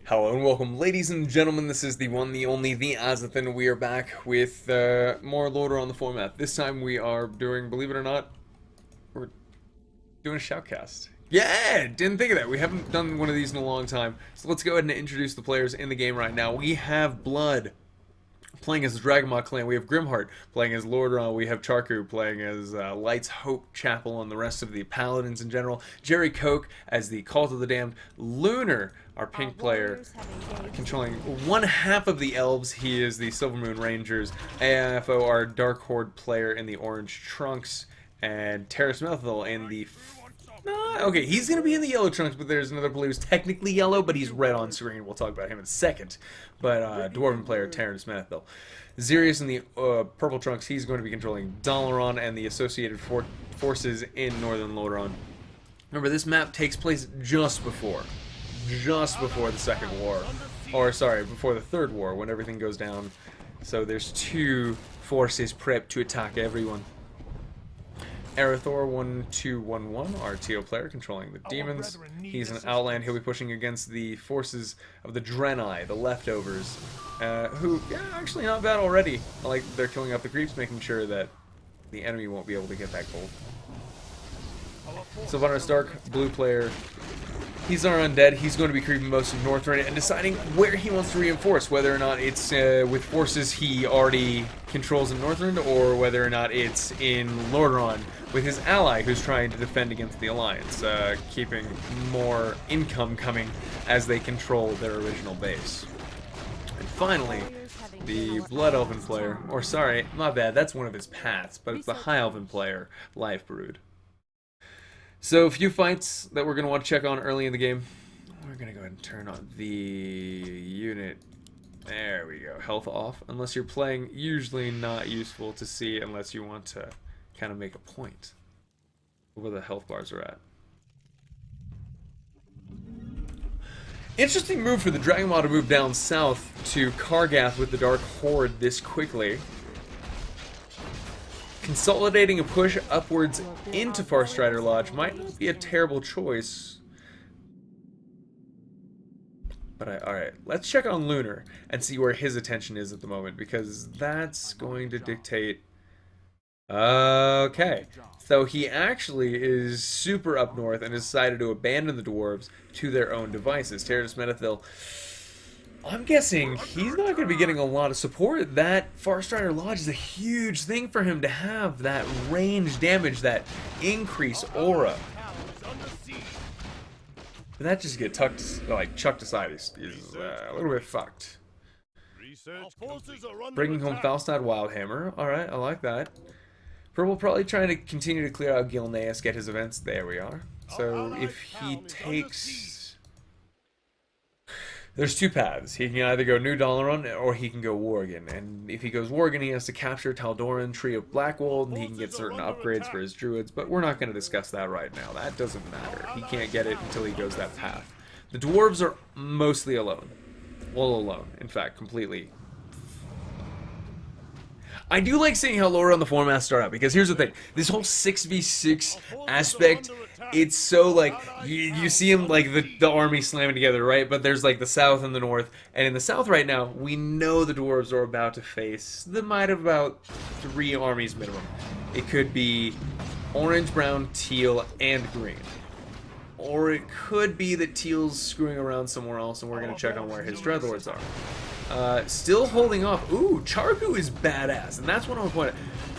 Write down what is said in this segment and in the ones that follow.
Hello and welcome, ladies and gentlemen. This is the one, the only, the Azothan. We are back with more Lordaeron on the Foremath. This time we are doing, believe it or not, we're doing a Shoutcast. Yeah, didn't think of that. We haven't done one of these in a long time. So let's go ahead and introduce the players in the game right now. We have Blood playing as the Dragonmaw clan. We have Grimheart playing as Lordaeron. We have Charku playing as Light's Hope Chapel and the rest of the paladins in general. Jerry Koch as the Cult of the Damned. Lunar, our pink player, controlling one half of the elves. He is the Silver Moon Rangers. AFO, our Dark Horde player in the orange trunks. And Terrace Methil in the... okay, he's going to be in the yellow trunks, but there's another blue who's technically yellow, but he's red on screen. We'll talk about him in a second. But Dwarven player Terrace Methil. Zirius in the purple trunks, he's going to be controlling Dalaran and the associated forces in northern Lordaeron. Remember, this map takes place just before the Second War. Or, sorry, before the Third War, when everything goes down. So there's two forces prepped to attack everyone. Arathor 1211, our TO player, controlling the demons. He's an outland. He'll be pushing against the forces of the Draenei, the leftovers, who, yeah, actually not bad already. Like, they're killing up the creeps, making sure that the enemy won't be able to get that gold. Sylvanas Stark, blue player. He's our undead. He's going to be creeping most of Northrend and deciding where he wants to reinforce, whether or not it's with forces he already controls in Northrend, or whether or not it's in Lordaeron with his ally who's trying to defend against the Alliance, keeping more income coming as they control their original base. And finally, the Blood Elven player, or sorry, my bad, that's one of his paths, but it's the High Elven player, Life Brood. So a few fights that we're going to want to check on early in the game. We're going to go ahead and turn on the unit. There we go. Health off. Unless you're playing, usually not useful to see unless you want to kind of make a point where the health bars are at. Interesting move for the Dragonmaw to move down south to Kargath with the Dark Horde this quickly. Consolidating a push upwards into Farstrider Lodge might not be a terrible choice. But alright, let's check on Lunar and see where his attention is at the moment, because that's going to dictate... Okay, so he actually is super up north and decided to abandon the dwarves to their own devices. Terrace Methil, I'm guessing he's not going to be getting a lot of support. That Farstrider Lodge is a huge thing for him to have, that range damage, that increase aura. But that just get chucked aside is a little bit fucked. Bringing home Falstad Wildhammer. Alright, I like that. Purple probably trying to continue to clear out Gilneas, get his events. There we are. So if he takes... There's two paths. He can either go New Dalaran or he can go Worgen. And if he goes Worgen, he has to capture Tal'Doran, Tree of Blackwold, and he can get certain upgrades for his druids. But we're not going to discuss that right now. That doesn't matter. He can't get it until he goes that path. The dwarves are mostly alone. Well, alone. In fact, completely. I do like seeing how Lordaeron on the Foremath start out, because here's the thing. This whole 6v6 aspect, it's so like, you see them like the army slamming together, right? But there's like the south and the north. And in the south right now, we know the dwarves are about to face the might of about 3 armies minimum. It could be orange, brown, teal, and green. Or it could be that teal's screwing around somewhere else and we're going to check on where his dreadlords are. Still holding off. Ooh, Charku is badass, and that's what I'm pointing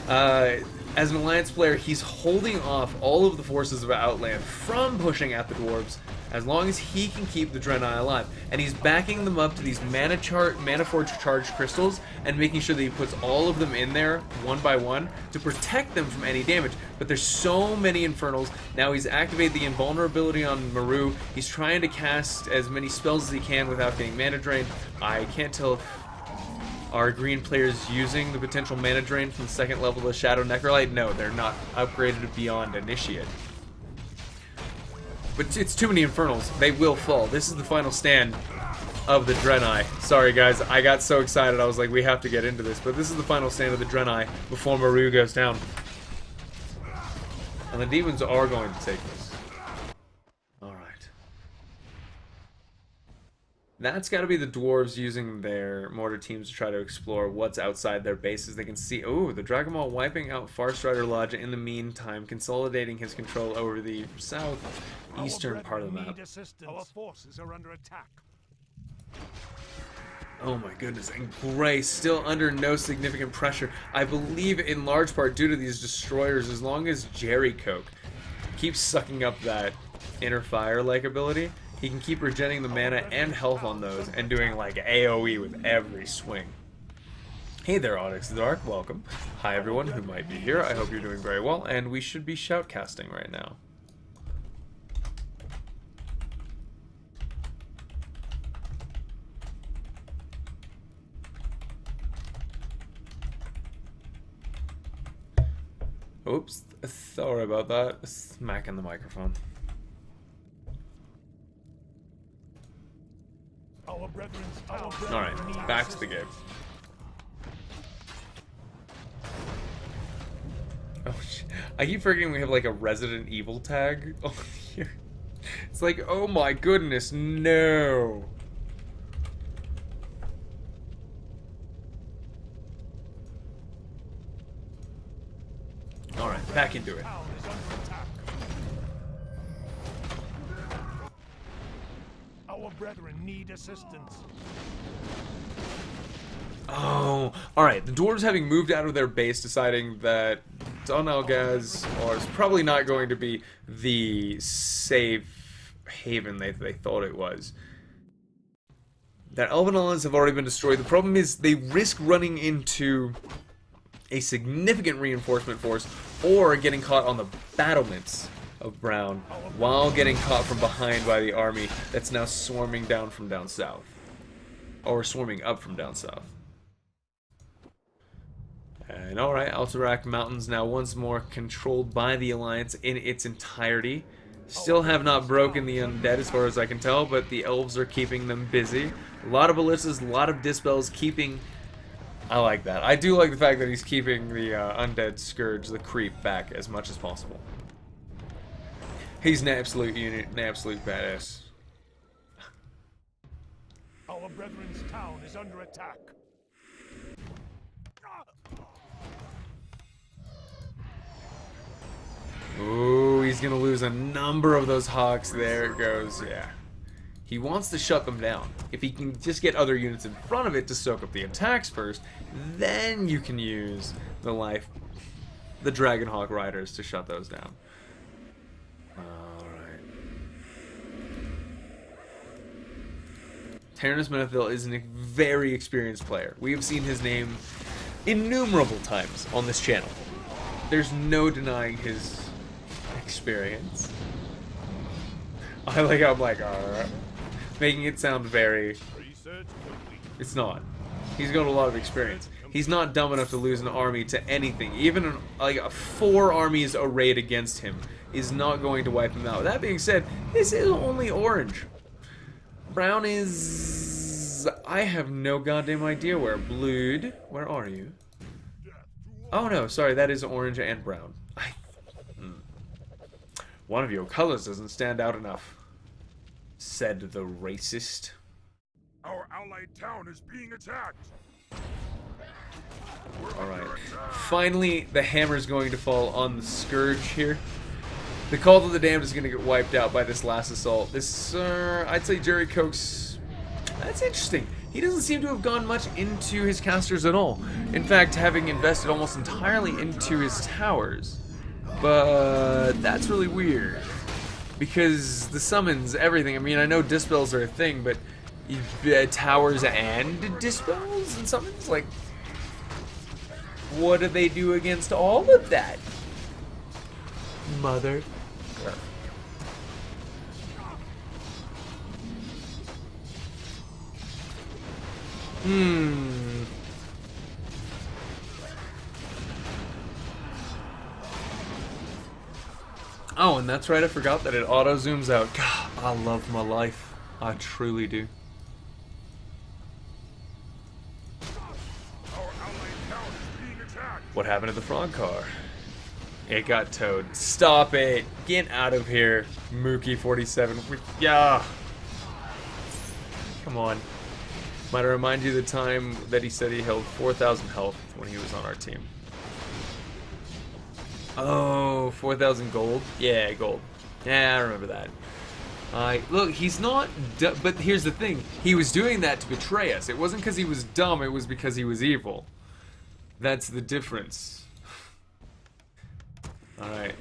at. As an Alliance player, he's holding off all of the forces of Outland from pushing at the dwarves as long as he can keep the Draenei alive. And he's backing them up to these Mana Forge charged crystals and making sure that he puts all of them in there one by one to protect them from any damage. But there's so many Infernals. Now he's activated the invulnerability on Maru. He's trying to cast as many spells as he can without getting mana drain. I can't tell if are green players using the potential mana drain from the 2nd level of Shadow Necrolite? No, they're not upgraded beyond Initiate. But it's too many Infernals. They will fall. This is the final stand of the Draenei. Sorry guys, I got so excited I was like, we have to get into this. But this is the final stand of the Draenei before Maru goes down. And the demons are going to take this. Alright. That's got to be the dwarves using their mortar teams to try to explore what's outside their bases. They can see, oh, the Dragon Ball wiping out Farstrider Lodge in the meantime, consolidating his control over the southeastern part of the map. Our forces are under attack. Oh my goodness, and Gray still under no significant pressure. I believe in large part due to these destroyers, as long as Jerry Coke keeps sucking up that inner fire-like ability, he can keep regenerating the mana and health on those and doing like AoE with every swing. Hey there, Onyx the Dark, welcome. Hi everyone who might be here, I hope you're doing very well, and we should be shoutcasting right now. Oops, sorry about that. Smacking the microphone. Alright, back to the game. Oh shit. I keep forgetting we have like a Resident Evil tag on here. It's like, oh my goodness, no. Alright, back into it. Our brethren need assistance. Oh, alright. The dwarves having moved out of their base, deciding that Azothancasts is probably not going to be the safe haven they thought it was. That Elven Islands have already been destroyed. The problem is they risk running into a significant reinforcement force or getting caught on the battlements of Brown while getting caught from behind by the army that's now swarming down from down south. Or swarming up from down south. And alright, Alterac Mountains now once more controlled by the Alliance in its entirety. Still have not broken the undead as far as I can tell, but the elves are keeping them busy. A lot of ballistas, a lot of dispels, keeping... I like that. I do like the fact that he's keeping the undead scourge, the creep, back as much as possible. He's an absolute unit, an absolute badass. Our brethren's town is under attack. Ooh, he's gonna lose a number of those hawks. There it goes, yeah. He wants to shut them down. If he can just get other units in front of it to soak up the attacks first, then you can use the Dragonhawk Riders to shut those down. Alright. Tyrannus Menethil is a very experienced player. We have seen his name innumerable times on this channel. There's no denying his experience. I like how I'm like, alright. Making it sound very... It's not. He's got a lot of experience. He's not dumb enough to lose an army to anything. Even like 4 armies arrayed against him is not going to wipe him out. That being said, this is only orange. Brown is... I have no goddamn idea where. Blood, where are you? Oh no, sorry, that is orange and brown. One of your colors doesn't stand out enough, said the racist. Our allied town is being attacked. Alright. Finally, the hammer's going to fall on the Scourge here. The Call to the Damned is going to get wiped out by this last assault. This, I'd say Jerry Coke's... That's interesting. He doesn't seem to have gone much into his casters at all. In fact, having invested almost entirely into his towers. But that's really weird. Because the summons, everything. I mean, I know dispels are a thing, but towers and dispels and summons? Like, what do they do against all of that? Mother. Oh, and that's right, I forgot that it auto-zooms out. God, I love my life. I truly do. What happened to the frog car? It got towed. Stop it! Get out of here, Mookie47. Yeah! Come on. Might I remind you the time that he said he held 4,000 health when he was on our team. Oh, 4,000 gold? Yeah, gold. Yeah, I remember that. Look, he's not... But here's the thing. He was doing that to betray us. It wasn't because he was dumb, it was because he was evil. That's the difference. Alright.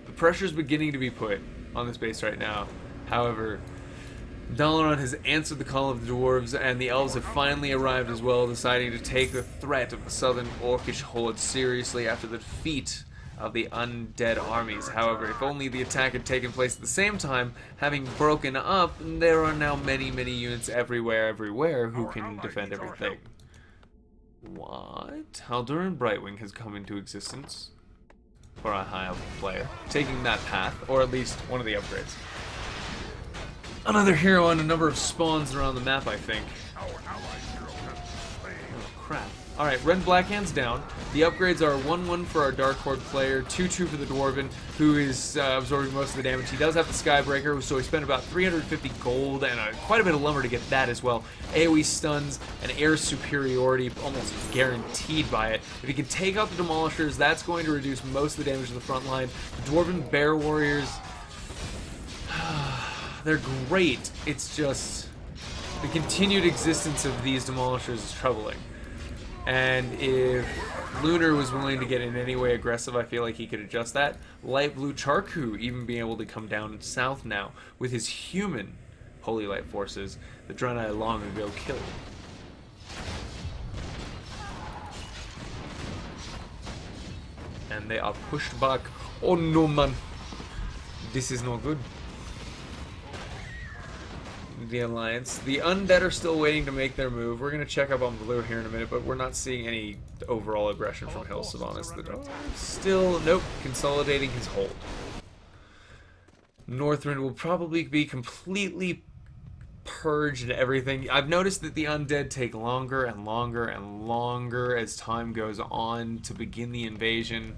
The pressure's beginning to be put on this base right now. However, Lordaeron has answered the call of the dwarves, and the elves have finally arrived as well, deciding to take the threat of the southern orcish horde seriously after the defeat of the undead armies. However, if only the attack had taken place at the same time, having broken up, there are now many units everywhere who can defend everything. What? Haldurin Brightwing has come into existence for a high-up player, taking that path, or at least one of the upgrades. Another hero and a number of spawns around the map, I think. Our allied hero has been slain. Oh, crap. Alright, Red Blackhand's down. The upgrades are 1-1 for our Dark Horde player, 2-2 for the Dwarven, who is absorbing most of the damage. He does have the Skybreaker, so he spent about 350 gold and quite a bit of lumber to get that as well. AoE stuns and air superiority, almost guaranteed by it. If he can take out the Demolishers, that's going to reduce most of the damage to the front line. The Dwarven Bear Warriors, they're great. It's just the continued existence of these Demolishers is troubling. And if Lunar was willing to get in any way aggressive, I feel like he could adjust that. Light Blue Charku even being able to come down south now with his human Holy Light forces that Draenei long ago killed. And they are pushed back. Oh no, man. This is not good. The Alliance. The Undead are still waiting to make their move. We're going to check up on Blue here in a minute, but we're not seeing any overall aggression from Hill Sylvanas. Still, nope, consolidating his hold. Northrend will probably be completely purged and everything. I've noticed that the Undead take longer and longer as time goes on to begin the invasion,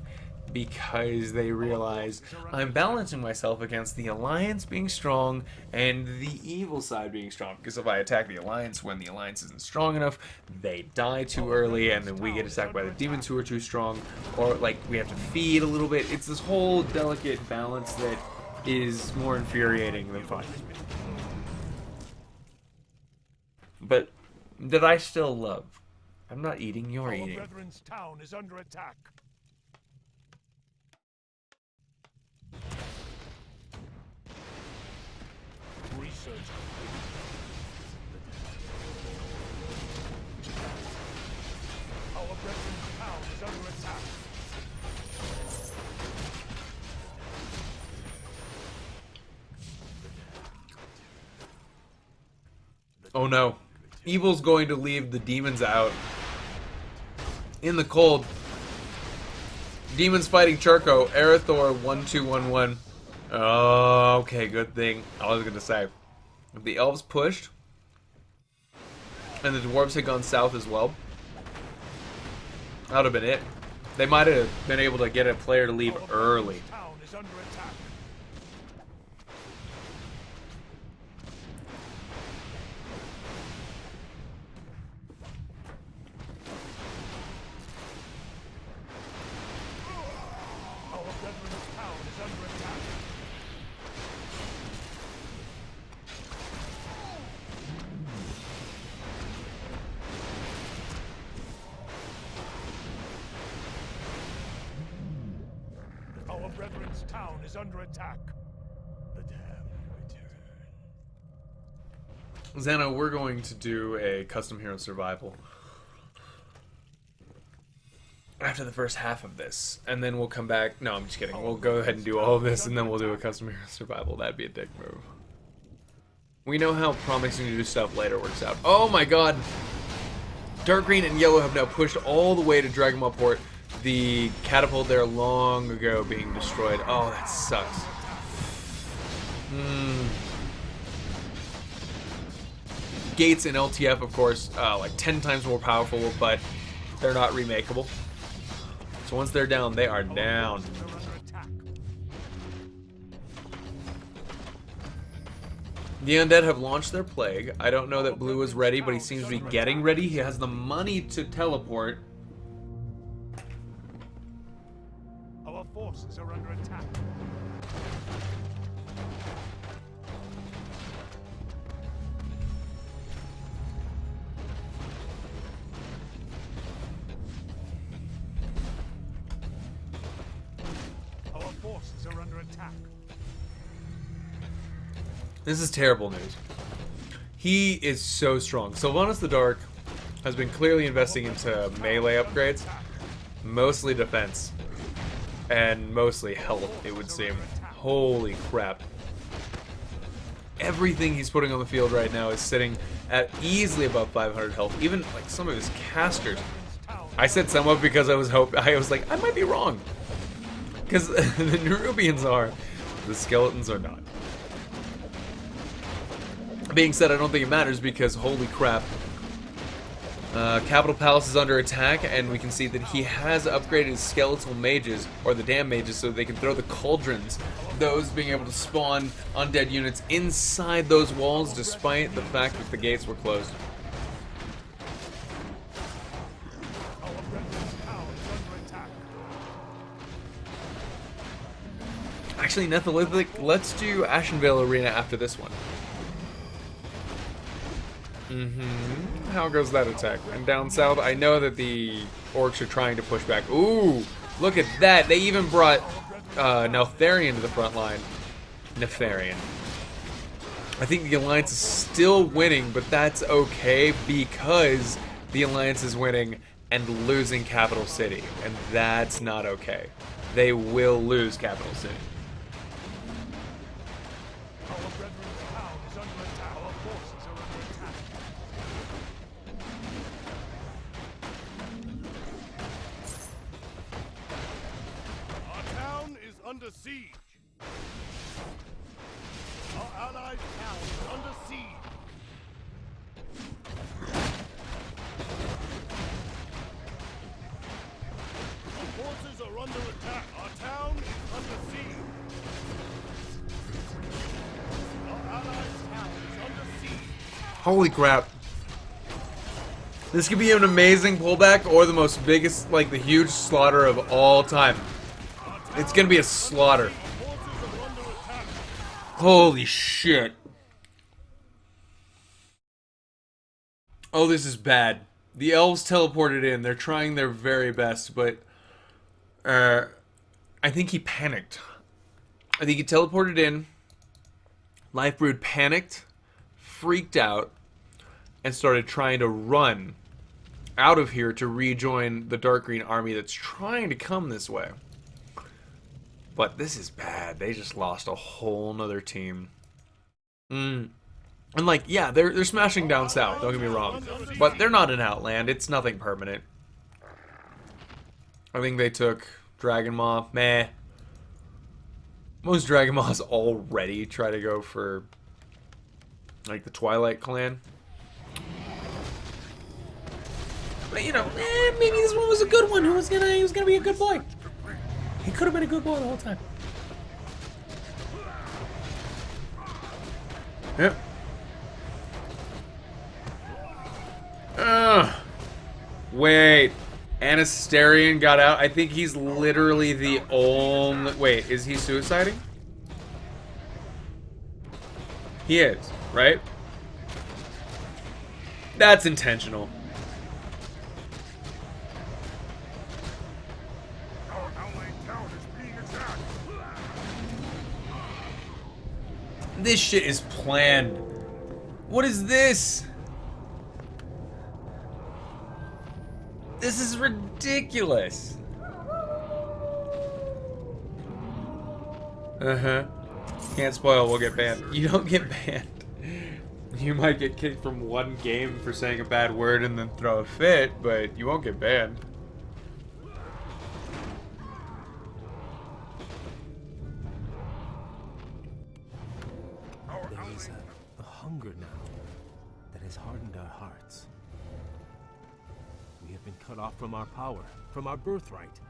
because they realize I'm balancing myself against the Alliance being strong and the evil side being strong. Because if I attack the Alliance when the Alliance isn't strong enough, they die too early, and then we get attacked by the demons who are too strong, or like we have to feed a little bit. It's this whole delicate balance that is more infuriating than fun. But that I still love. I'm not eating, you're eating. Our brethren's town is under attack. Research complete. Our brethren's town is under attack. Oh no. Evil's going to leave the demons out in the cold. Demons fighting Charco. Arathor 1-2-1-1. Oh, okay, good thing. I was gonna say, if the elves pushed and the dwarves had gone south as well, that would have been it. They might have been able to get a player to leave early. Town is under attack. Our brethren's town is under attack. Our brethren's town is under attack. The damned return. Xano, we're going to do a custom hero survival after the first half of this, and then we'll come back. No, I'm just kidding. We'll go ahead and do all of this, and then we'll do a custom hero survival. That'd be a dick move. We know how promising to do stuff later works out. Oh my god! Dark green and yellow have now pushed all the way to Dragonmaw Port. The catapult there long ago being destroyed. Oh, that sucks. Gates and LTF, of course, like 10 times more powerful, but they're not remakeable. So once they're down, they are down. Forces are under attack. The undead have launched their plague. I don't know that Blue is ready, but he seems to be getting ready. He has the money to teleport. Our forces are under attack. Our forces are under attack. This is terrible news. He is so strong. Sylvanas the Dark has been clearly investing into melee upgrades, mostly defense, and mostly health, it would seem. Holy crap. Everything he's putting on the field right now is sitting at easily above 500 health. Even like some of his casters. I said some of because I was like, I might be wrong. Because the Nerubians are, the skeletons are not. Being said, I don't think it matters because holy crap. Capital Palace is under attack, and we can see that he has upgraded his skeletal mages, or the damn mages, so they can throw the cauldrons. Those being able to spawn undead units inside those walls, despite the fact that the gates were closed. Our brethren's town is under attack. Actually, Netholithic, let's do Ashenvale Arena after this one. How goes that attack? And down south, I know that the orcs are trying to push back. Ooh, look at that. They even brought Neltharion to the front line. Nefarian. I think the Alliance is still winning, but that's okay because the Alliance is winning and losing Capital City. And that's not okay. They will lose Capital City. Our brethren's town is under attack. Our forces are under attack. Our town is under siege. Our allied town is under siege. Our forces are under attack. Our town is under siege. Our allied town is under siege. Holy crap. This could be an amazing pullback or the most biggest, like the huge slaughter of all time. It's gonna be a slaughter. Holy shit. Oh, this is bad. The elves teleported in. They're trying their very best, but I think he panicked. I think he teleported in. Lifebrood panicked, freaked out, and started trying to run out of here to rejoin the dark green army that's trying to come this way. But this is bad. They just lost a whole nother team. And like, yeah, they're smashing down south, don't get me wrong. But they're not in Outland. It's nothing permanent. I think they took Dragon Maw. Meh. Most Dragon Maws already try to go for like the Twilight Clan. But you know, maybe this one was a good one. He was gonna be a good boy. He could have been a good boy the whole time. Yep. Wait. Anasterian got out. I think he's literally the only... Wait, is he suiciding? He is, right? That's intentional. Our allied town is being attacked. This shit is planned. What is this? This is ridiculous. Can't spoil, we'll get banned. You don't get banned. You might get kicked from one game for saying a bad word and then throw a fit, but you won't get banned. There is a hunger now that has hardened our hearts. We have been cut off from our power, from our birthright.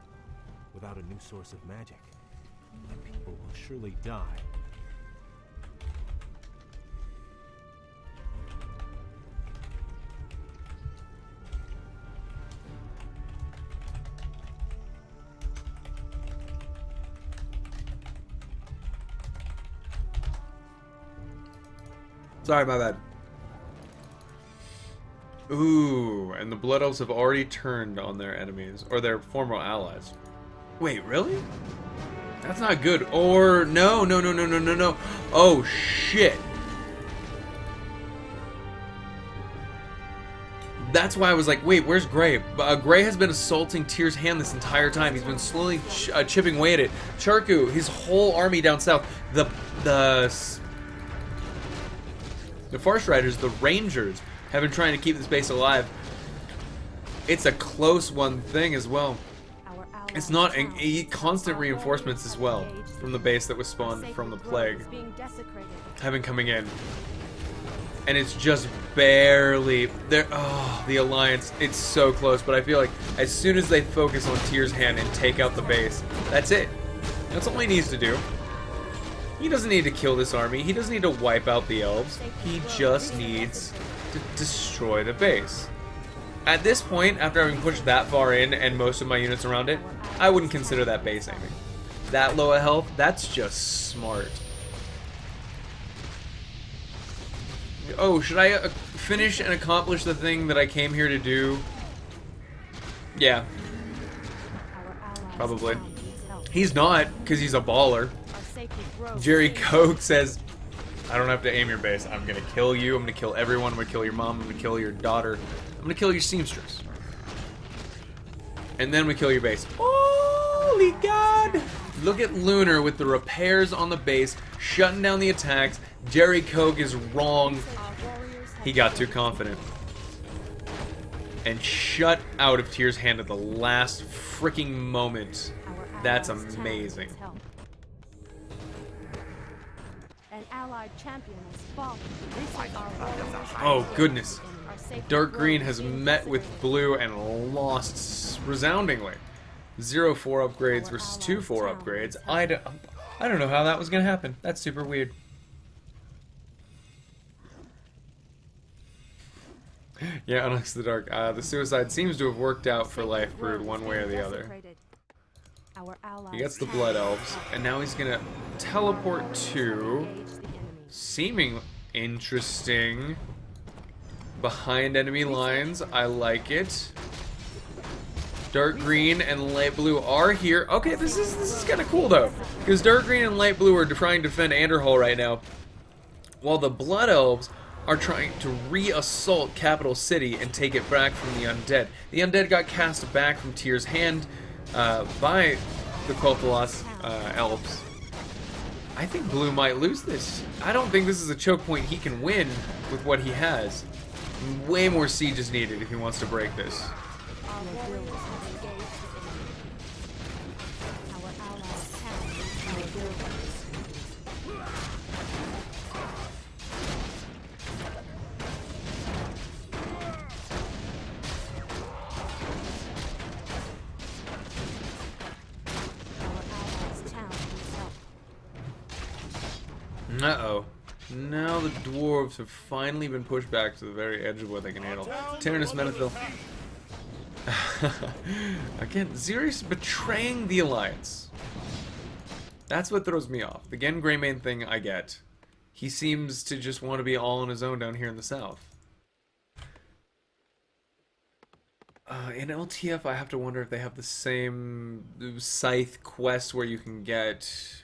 Without a new source of magic, my people will surely die. Sorry, my bad. Ooh, and the Blood Elves have already turned on their enemies, or their former allies. Wait, really? That's not good. Or, no. Oh, shit. That's why I was like, wait, where's Gray? Gray has been assaulting Tyr's hand this entire time. He's been slowly chipping away at it. Charku, his whole army down south. The Farce Riders, the Rangers, have been trying to keep this base alive. It's a close one thing as well. It's not constant reinforcements as well from the base that was spawned from the plague have been coming in. And it's just barely there. Oh, the Alliance, it's so close, but I feel like as soon as they focus on Tyr's hand and take out the base, that's it. That's all he needs to do. He doesn't need to kill this army. He doesn't need to wipe out the elves. He just needs to destroy the base. At this point, after having pushed that far in and most of my units around it, I wouldn't consider that base aiming. That low a health, that's just smart. Oh, should I finish and accomplish the thing that I came here to do? Yeah. Probably. He's not, because he's a baller. Jerry Koch says, I don't have to aim your base. I'm going to kill you. I'm going to kill everyone. I'm going to kill your mom. I'm going to kill your daughter. I'm going to kill your seamstress. And then we kill your base. Holy God! Look at Lunar with the repairs on the base, shutting down the attacks. Jerry Koch is wrong. He got too confident. And shut out of Tyr's hand at the last freaking moment. That's amazing. Oh, goodness. Dark Green has met with Blue and lost resoundingly. 0-4 upgrades versus 2-4 upgrades. I don't know how that was going to happen. That's super weird. Yeah, Onyx the Dark. The suicide seems to have worked out for Life Brood one way or the other. He gets the Blood Elves, and now he's going to teleport to... Seeming interesting. Behind enemy lines. I like it. Dark Green and Light Blue are here. Okay, this is kind of cool though, because Dark Green and Light Blue are trying to defend Anderhall right now, while the Blood Elves are trying to re-assault Capital City and take it back from the Undead. The Undead got cast back from Tyr's hand by the Quel'Thalas Elves. I think Blue might lose this. I don't think this is a choke point he can win with what he has. Way more siege is needed if he wants to break this. Uh-oh. Now the dwarves have finally been pushed back to the very edge of what they can handle. Tyrannus Menethil. Again, Xerius betraying the Alliance. That's what throws me off. The Gen Greymane thing I get. He seems to just want to be all on his own down here in the south. In LTF, I have to wonder if they have the same Scythe quest where you can get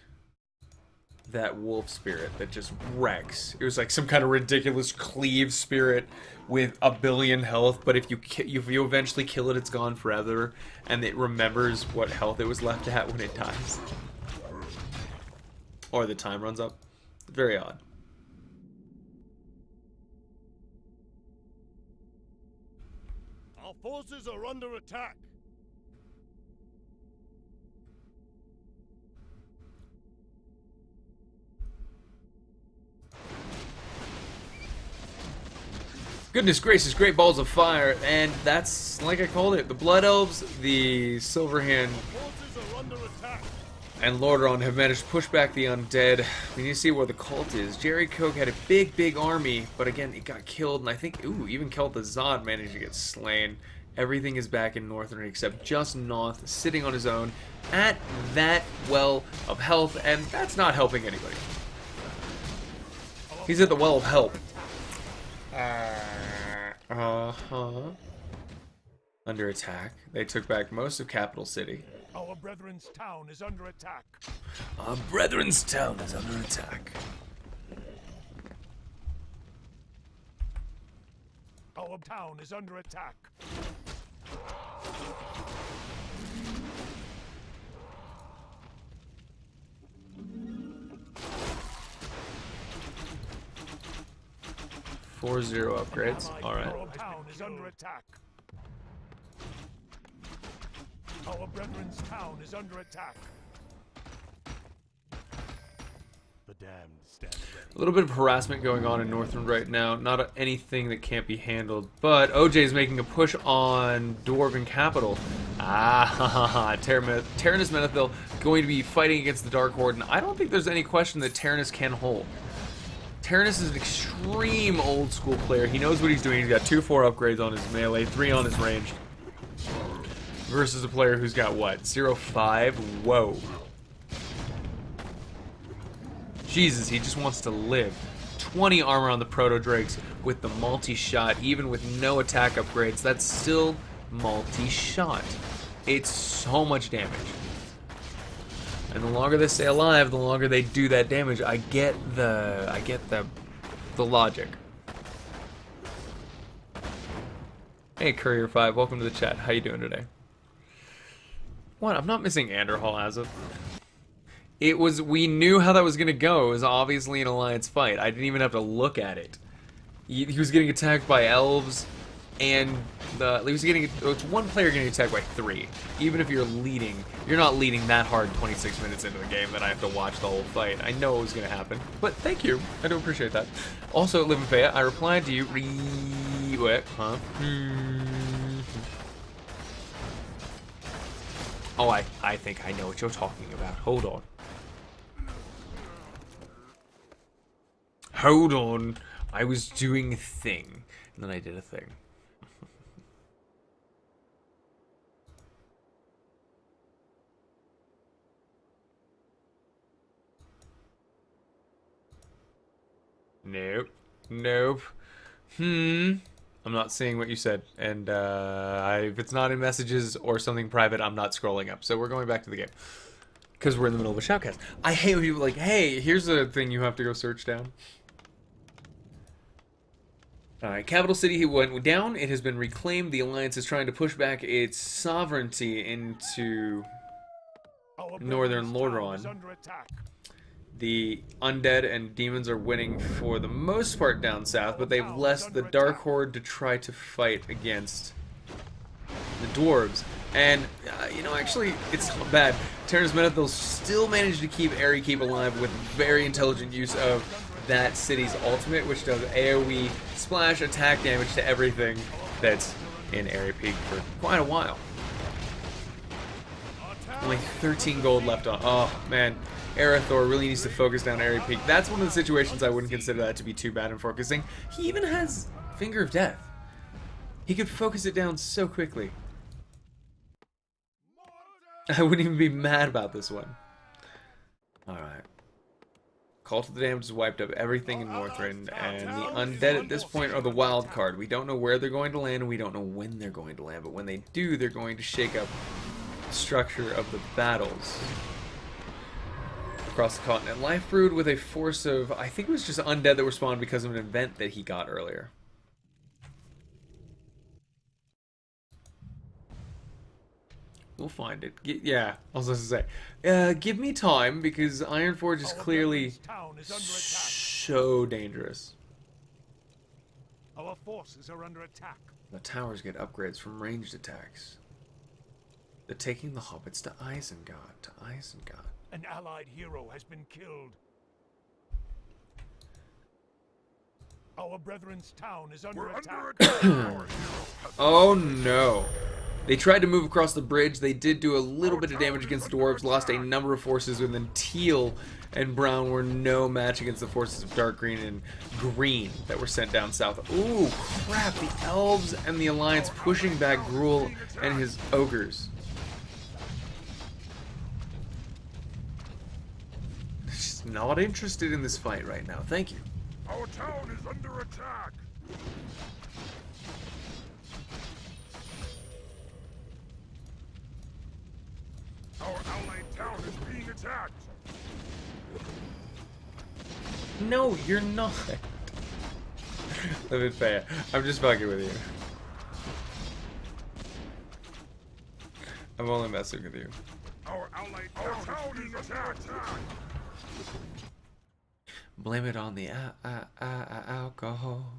that wolf spirit that just wrecks. It was like some kind of ridiculous cleave spirit with 1 billion health, but if you eventually kill it, it's gone forever, and it remembers what health it was left at when it dies. Or the time runs up. Very odd. Our forces are under attack. Goodness gracious, great balls of fire, and that's like I called it. The Blood Elves, the Silverhand, and Lordaeron have managed to push back the undead. We need to see where the cult is. Jerry Koch had a big army, but again, it got killed, and I think, ooh, even Kel'Thuzad managed to get slain. Everything is back in Northern except just Noth, sitting on his own at that well of health, and that's not helping anybody. He's at the well of help. Uh-huh. Under attack. They took back most of Capital City. Our brethren's town is under attack. Our brethren's town is under attack. Our town is under attack. Four zero upgrades. Alright. Our town is under attack. Our brethren's town is under attack. The damned stand ready. A little bit of harassment going on in Northrend right now. Not anything that can't be handled. But OJ is making a push on Dwarven Capital. Tyrannus Menethil going to be fighting against the Dark Horde. And I don't think there's any question that Tyrannus can hold. Tyrannus is an extreme old school player. He knows what he's doing. He's got 2-4 upgrades on his melee, 3 on his range. Versus a player who's got what? 0-5? Whoa. Jesus, he just wants to live. 20 armor on the Proto-Drakes with the multi-shot, even with no attack upgrades. That's still multi-shot. It's so much damage. And the longer they stay alive, the longer they do that damage. I get the logic. Hey, Courier5, welcome to the chat. How you doing today? What? I'm not missing Anderhall as of. It was. We knew how that was gonna go. It was obviously an alliance fight. I didn't even have to look at it. He was getting attacked by elves, and he was getting. It's one player getting attacked by 3. Even if you're leading, you're not leading that hard 26 minutes into the game that I have to watch the whole fight. I know it was gonna happen, but thank you. I do appreciate that. Also, Live and Faya, I replied to you. What? Huh? Oh, I think I know what you're talking about. Hold on. Hold on. I was doing a thing. And then I did a thing. Nope. Nope. I'm not seeing what you said, and if it's not in messages or something private, I'm not scrolling up. So we're going back to the game because we're in the middle of a shoutcast. I hate when people are like, "Hey, here's a thing you have to go search down." All right, Capital City went down. It has been reclaimed. The Alliance is trying to push back its sovereignty into northern Lordaeron. The undead and demons are winning for the most part down south, but they've left the Dark Horde to try to fight against the dwarves. And, you know, actually, it's not bad. Tyrannus Menethil still managed to keep Airy Keep alive with very intelligent use of that city's ultimate, which does AoE splash attack damage to everything that's in Airy Peak for quite a while. Only 13 gold left on. Oh, man. Arathor really needs to focus down Airy Peak. That's one of the situations I wouldn't consider that to be too bad in focusing. He even has Finger of Death. He could focus it down so quickly. I wouldn't even be mad about this one. Alright. Call to the Damned has wiped up everything in Northrend, and the undead at this point are the wild card. We don't know where they're going to land, and we don't know when they're going to land, but when they do, they're going to shake up the structure of the battles across the continent. Life Brood with a force of, I think it was just undead that were spawned because of an event that he got earlier. We'll find it. Yeah, I was supposed to say. Give me time, because Ironforge is clearly so dangerous. Our forces are under attack. The towers get upgrades from ranged attacks. They're taking the hobbits to Isengard. An allied hero has been killed. Our brethren's town is under attack. Oh no. They tried to move across the bridge. They did do a little bit of damage against the dwarves, lost a number of forces, and then teal and brown were no match against the forces of dark green and green that were sent down south. Ooh, crap. The elves and the Alliance pushing back Gruul and his ogres. Just not interested in this fight right now. Thank you. Our town is under attack. Our allied town is being attacked. No, you're not. Live it fair. I'm just fucking with you. I'm only messing with you. Our allied town is being attacked. Blame it on the alcohol.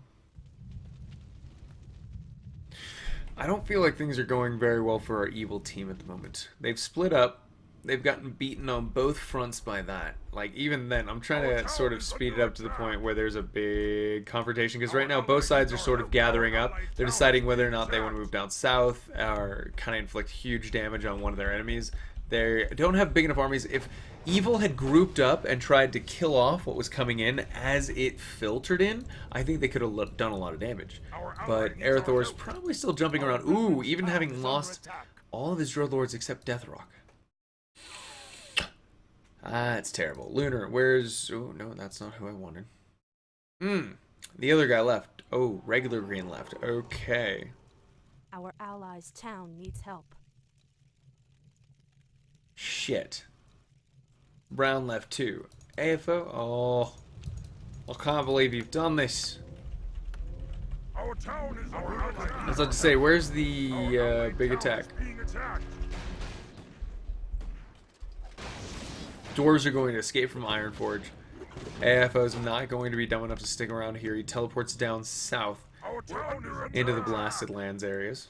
I don't feel like things are going very well for our evil team at the moment. They've split up. They've gotten beaten on both fronts by that. Like, even then, I'm trying to sort of speed it up to the point where there's a big confrontation. Because right now, both sides are sort of gathering up. They're deciding whether or not they want to move down south or kind of inflict huge damage on one of their enemies. They don't have big enough armies. If evil had grouped up and tried to kill off what was coming in as it filtered in, I think they could have done a lot of damage. But Arathor's probably still jumping around. Ooh, even having lost all of his Drilled Lords except Deathrock. Ah, it's terrible. Lunar, where's... Oh, no, that's not who I wanted. The other guy left. Oh, regular green left. Okay. Our allies' town needs help. Shit. Brown left too. AFO? Oh. I can't believe you've done this. Our town is under attack. I was about to say, where's the big attack? Dwarves are going to escape from Ironforge. AFO's not going to be dumb enough to stick around here. He teleports down south into the Blasted Lands areas.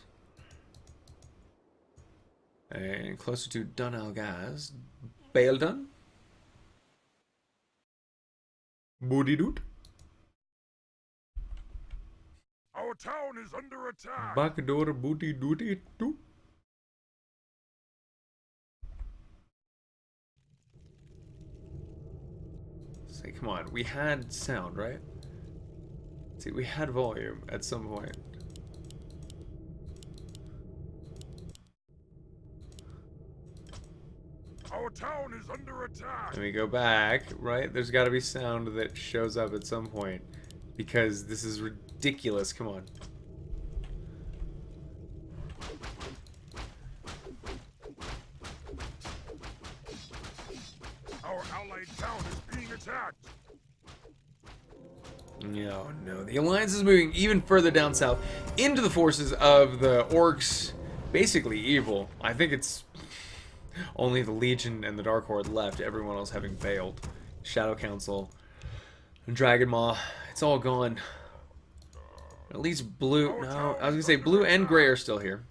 And closer to Dun Algaz. Baeldun? Booty doot? Our town is under attack. Backdoor booty dooty doo? Say, come on, we had sound, right? See, we had volume at some point. Our town is under attack. Let me go back, right? There's got to be sound that shows up at some point. Because this is ridiculous. Come on. Our allied town is being attacked. No, no. The Alliance is moving even further down south into the forces of the orcs. Basically evil. I think it's only the Legion and the Dark Horde left. Everyone else having failed. Shadow Council. And Dragon Maw. It's all gone. At least blue... No, I was going to say blue and gray are still here.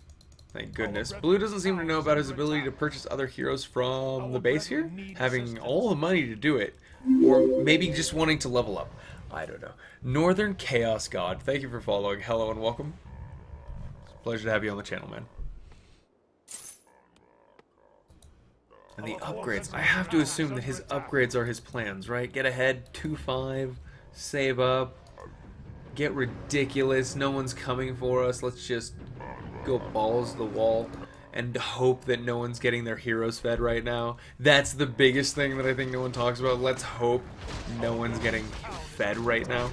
Thank goodness. Blue doesn't seem to know about his ability to purchase other heroes from the base here. Having all the money to do it. Or maybe just wanting to level up. I don't know. Northern Chaos God. Thank you for following. Hello and welcome. It's a pleasure to have you on the channel, man. And the upgrades. I have to assume that his upgrades are his plans, right? Get ahead, 2-5, save up, get ridiculous, no one's coming for us, let's just go balls to the wall and hope that no one's getting their heroes fed right now. That's the biggest thing that I think no one talks about. Let's hope no one's getting fed right now.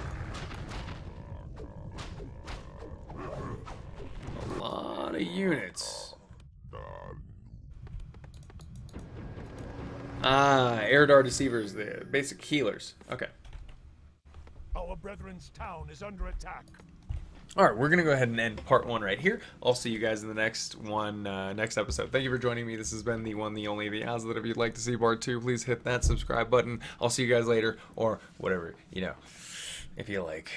A lot of units. Ah, Eridar Deceivers, the basic healers. Okay. Our brethren's town is under attack. Alright, we're going to go ahead and end part 1 right here. I'll see you guys in the next one, next episode. Thank you for joining me. This has been the one, the only, the Azothan. If you'd like to see part 2, please hit that subscribe button. I'll see you guys later, or whatever, you know, if you like.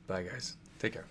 Bye, guys. Take care.